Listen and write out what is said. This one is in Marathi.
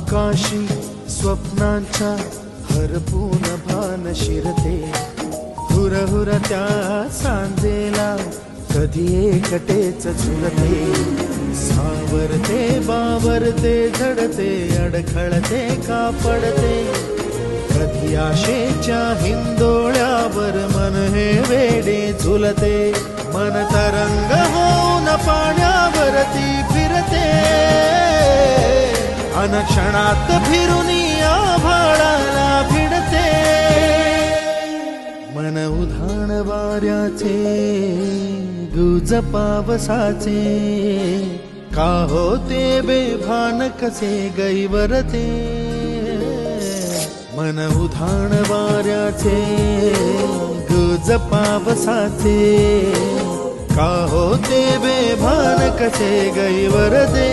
आकाशी स्वप्नांच्या हरपून भान शिरते, हुरहुर त्या सांजेला कधी एकटेच झुलते, सावरते बावरते झडते अडखळते का पडते, कधी आशेच्या हिंदोळ्यावर मन हे वेडे झुलते, मन तरंग होऊन पाण्यावरती फिरते, अनक्षणात फिरून आभाळाला भिडते, मन उधाण वाऱ्याचे गुज पावसाचे, का होते बेभान कसे गैवरते, मन उधाण वाऱ्याचे गुज पावसाचे, का होते बेभान कसे गैवरते.